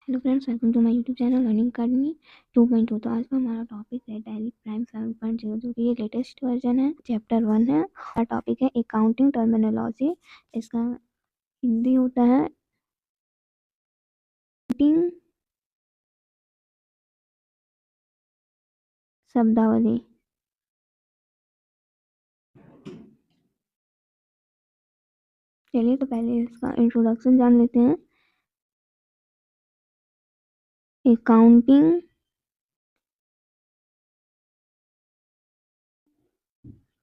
Hello friends, welcome to my YouTube channel learning academy 2.2। तो आज का हमारा टॉपिक है टैली प्राइम 7.0, जो कि ये लेटेस्ट वर्जन है। चैप्टर 1 है। हमारा टॉपिक है अकाउंटिंग टर्मिनोलॉजी। इसका हिंदी होता है अकाउंटिंग शब्दावली। चलिए तो पहले इसका इंट्रोडक्शन जान लेते हैं। Accounting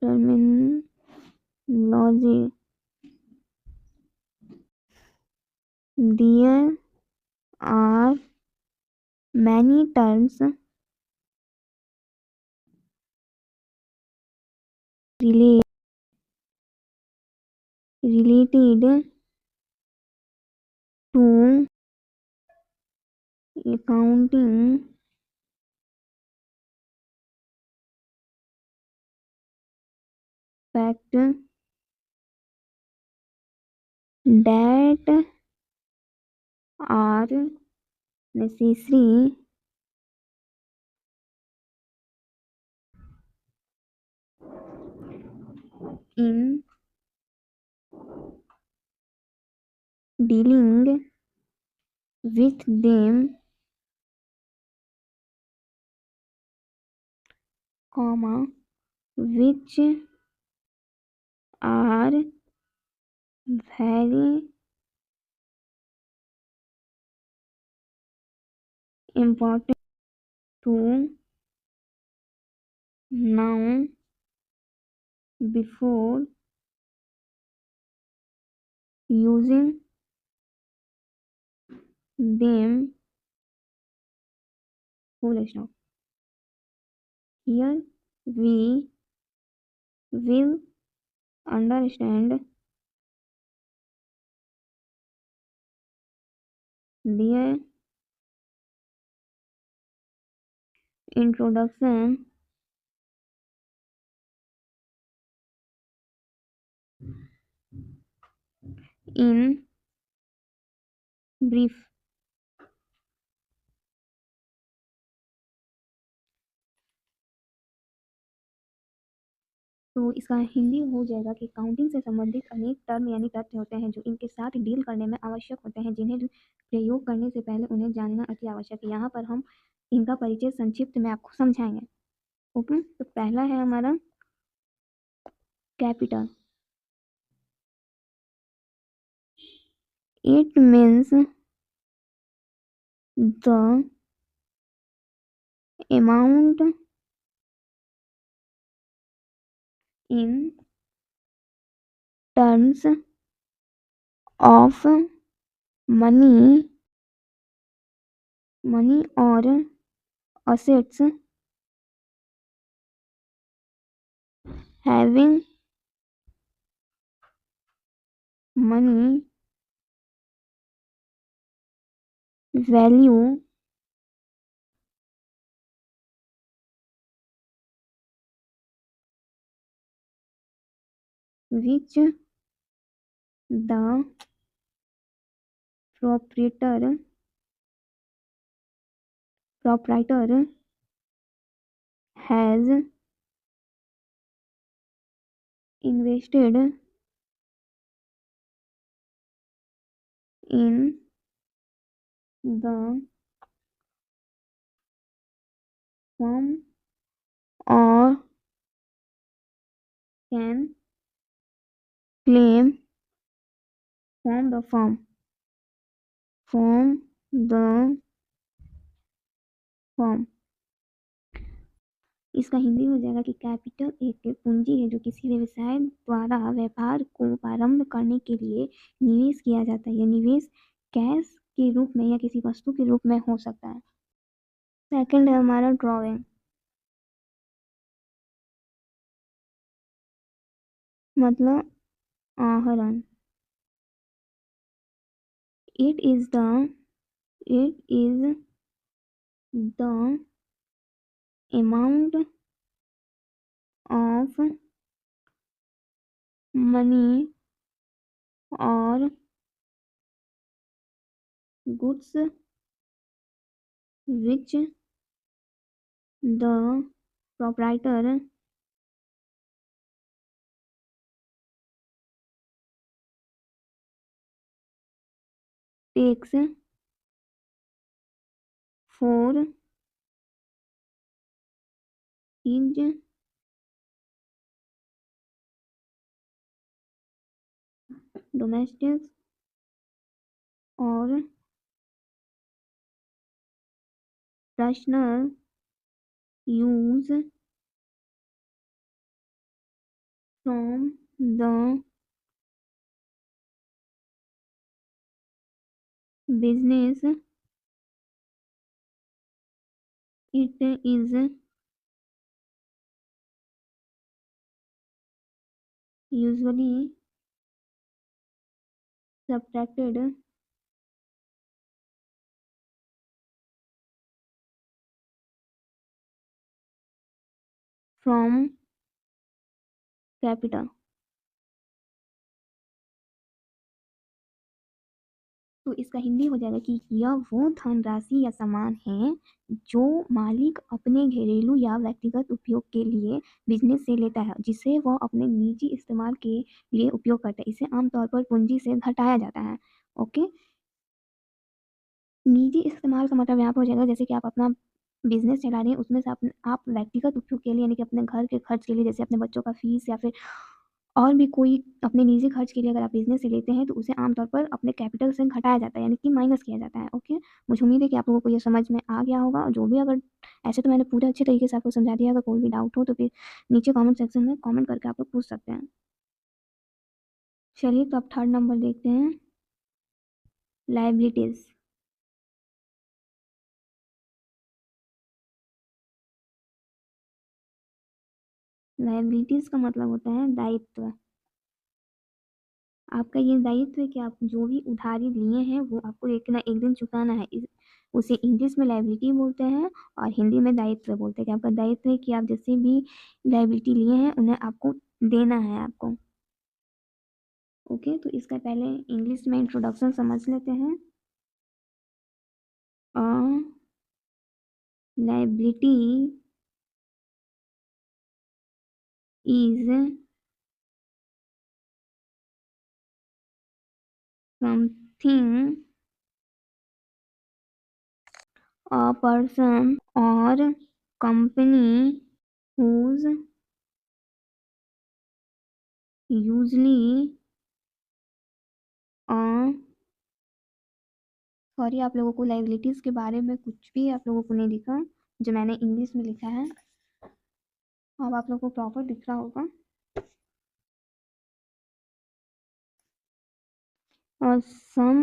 terminology, there are many terms related to accounting fact that are necessary in dealing with them, comma, which are very important to know before using them. Full stop. Here we will understand their introduction, in brief. तो इसका हिंदी हो जाएगा कि accounting से संबंधित अनेक term यानी तथ्य होते हैं जो इनके साथ डील करने में आवश्यक होते हैं, जिन्हें प्रयोग करने से पहले उन्हें जानना अति आवश्यक है। यहाँ पर हम इनका परिचय संक्षिप्त में आपको समझाएंगे। ओके, तो पहला है हमारा capital. It means the amount in terms of money और assets having money value which the proprietor has invested in the firm or can claim from the from the firm। इसका हिंदी हो जाएगा कि कैपिटल एक पूंजी है जो किसी व्यवसाय द्वारा व्यापार को प्रारंभ करने के लिए निवेश किया जाता है। यह निवेश कैश के रूप में या किसी वस्तु के रूप में हो सकता है। सेकंड है हमारा ड्राइंग, मतलब आहरण। It is the amount of money और goods which the proprietor takes for his domestic or personal use from the business. It is usually subtracted from capital। तो इसका हिंदी हो जाएगा कि यह वो धनराशि या सामान है जो मालिक अपने घरेलू या व्यक्तिगत उपयोग के लिए बिजनेस से लेता है, जिसे वह अपने निजी इस्तेमाल के लिए उपयोग करता है। इसे आमतौर पर पूंजी से घटाया जाता है। ओके, निजी इस्तेमाल का मतलब यहाँ पर हो जाएगा जैसे कि आप अपना बिजनेस चला रहे हैं, उसमें से आप व्यक्तिगत उपयोग के लिए यानी कि अपने घर के खर्च के लिए, जैसे अपने बच्चों का फीस या फिर और भी कोई अपने निजी खर्च के लिए अगर आप बिजनेस से लेते हैं तो उसे आमतौर पर अपने कैपिटल से घटाया जाता है यानी कि माइनस किया जाता है। ओके, मुझे उम्मीद है कि आप लोगों को ये समझ में आ गया होगा। और जो भी अगर ऐसे तो मैंने पूरे अच्छे तरीके से आपको समझा दिया, अगर कोई भी डाउट हो तो फिर नीचे कमेंट सेक्शन में कमेंट करके आप लोग पूछ सकते हैं। चलिए, तो अब थर्ड नंबर देखते हैं, लाइबिलिटीज। लाइबिलिटीज का मतलब होता है दायित्व। आपका ये दायित्व है कि आप जो भी उधारी लिए हैं वो आपको एक ना एक दिन चुकाना है। उसे इंग्लिश में लायबिलिटी बोलते हैं और हिंदी में दायित्व बोलते हैं। कि आपका दायित्व है कि आप जैसे भी लायबिलिटी लिए हैं उन्हें आपको देना है आपको। ओके, तो इसका पहले इंग्लिश में इंट्रोडक्शन समझ लेते हैं। अ liability is something a person or company whose usually a sorry, आप लोगों को लाइबिलिटीज़ के बारे में कुछ भी आप लोगों को नहीं दिखा जो मैंने इंग्लिश में लिखा है। अब आप लोगों को प्रॉपर दिख रहा होगा। और sum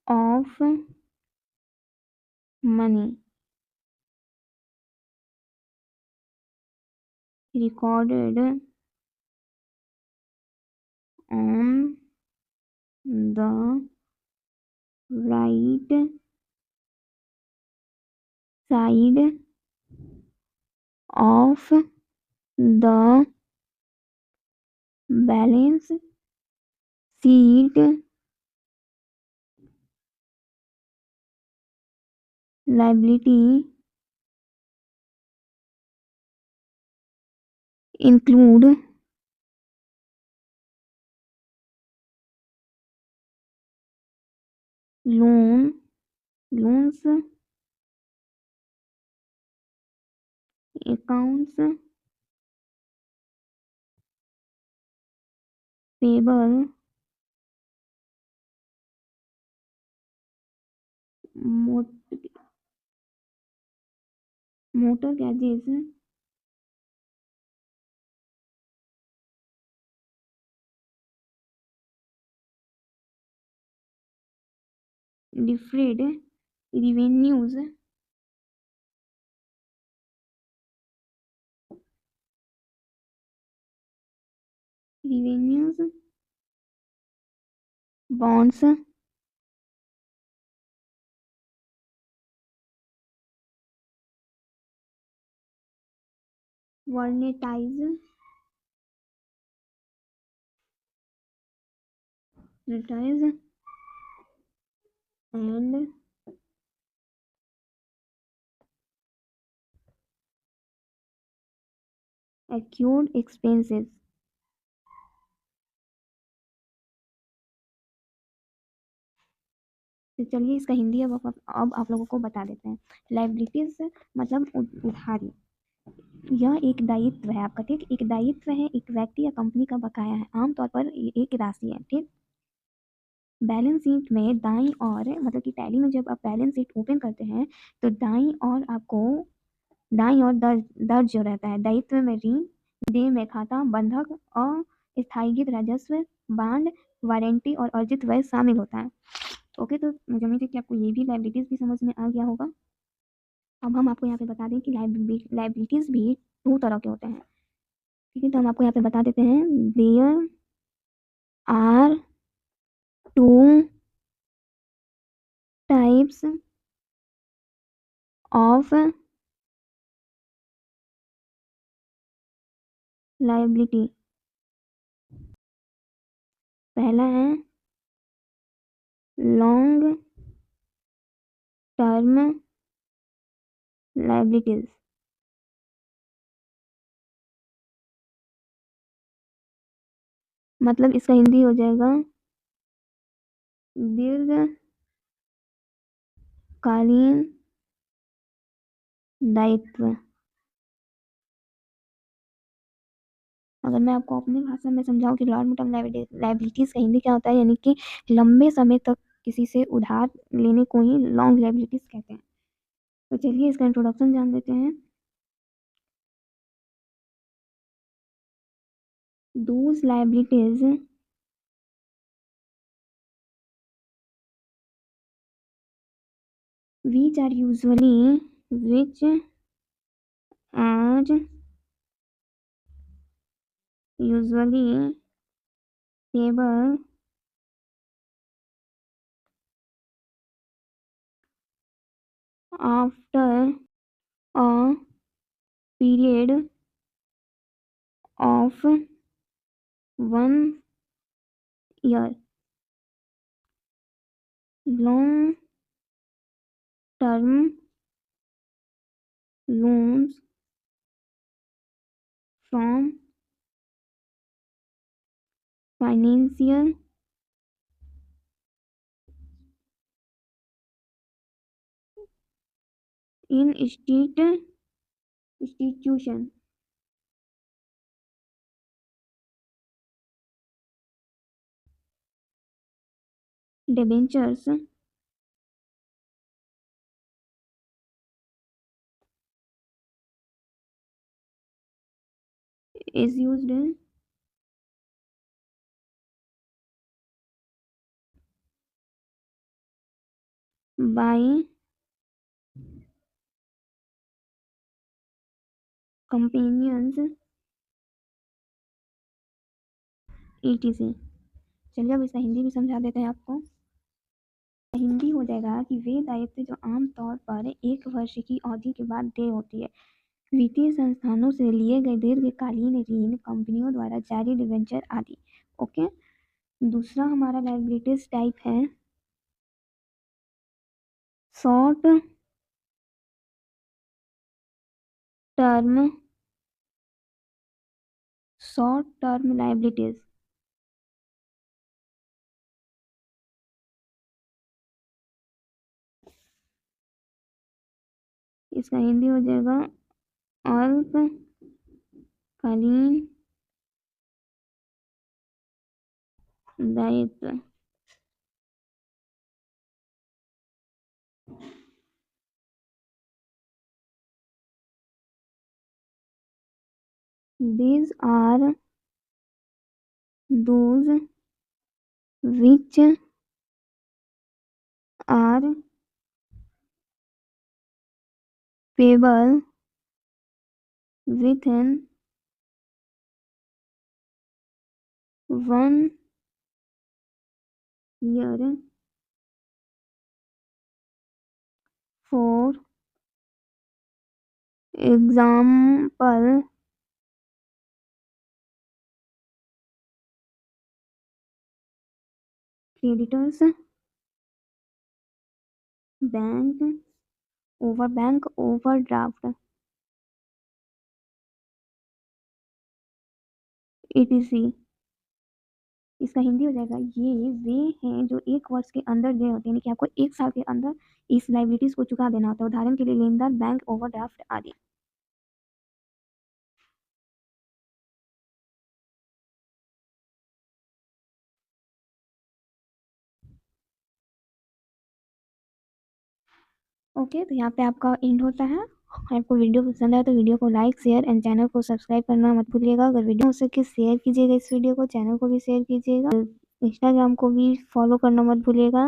of money recorded on the right side of the balance sheet liability include loan loans accounts payable mortgages deferred revenues revenues bonds warranties returns and accrued expenses. तो चलिए इसका हिंदी अब आप लोगों को बता देते हैं। लाइबिलिटीज मतलब उधारी। यह एक दायित्व है आपका, ठीक। एक दायित्व है, एक व्यक्ति या कंपनी का बकाया है, आमतौर पर एक राशि है, ठीक। बैलेंस शीट में दाईं और मतलब कि टैली में जब आप बैलेंस शीट ओपन करते हैं तो दाईं और आपको दाईं और दर्ज दर्ज जो रहता है, दायित्व में ऋण, देय में खाता, बंधक, अस्थायीकृत राजस्व, बांड, वारंटी और अर्जित व्यय शामिल होता है। ओके, तो मुझे उम्मीद है कि आपको ये भी लाइबिलिटीज भी समझ में आ गया होगा। अब हम आपको यहाँ पे बता दें कि लाइबिलिटीज भी दो तरह के होते हैं, ठीक है। तो हम आपको यहाँ पे बता देते हैं, there are two types of liability. पहला है लॉन्ग टर्म लाइबिलिटीज। मतलब इसका हिंदी हो जाएगा दीर्घकालीन दायित्व। अगर मैं आपको अपनी भाषा में समझाऊं कि लॉन्ग टर्म लाइबिलिटीज का हिंदी क्या होता है, यानी कि लंबे समय तक किसी से उधार लेने को ही लॉन्ग लाइबिलिटीज कहते हैं। तो चलिए इसका इंट्रोडक्शन जान लेते हैं। Those liabilities which are usually payable after a period of 1 year. Long term loans from financial institution. Debentures is used by companions etc. चलिए अब इसका हिंदी भी समझा देते हैं आपको। हिंदी हो जाएगा कि वे दायित्व जो आमतौर पर 1 वर्ष की अवधि के बाद देय होती है। वित्तीय संस्थानों से लिए गए दीर्घकालीन ऋण, कंपनियों द्वारा जारी डिबेंचर आदि। ओके, दूसरा हमारा लायबिलिटीज टाइप है शॉर्ट टर्म लायबिलिटीज। इसका हिंदी हो जाएगा अल्पकालीन दायित्व। These are those which are payable within 1 year for example creditors, bank overdraft, etc। इसका हिंदी हो जाएगा ये वे हैं जो 1 वर्ष के अंदर देय होते हैं, यानी कि आपको 1 साल के अंदर इस लायबिलिटीज़ को चुका देना होता है। उदाहरण के लिए लेनदार, बैंक ओवरड्राफ्ट आदि। ओके, तो यहाँ पे आपका एंड होता है। आपको वीडियो पसंद आया तो वीडियो को लाइक, शेयर एंड चैनल को सब्सक्राइब करना मत भूलिएगा। अगर वीडियो हो सके शेयर कीजिएगा इस वीडियो को, चैनल को भी शेयर कीजिएगा, इंस्टाग्राम को भी फॉलो करना मत भूलिएगा।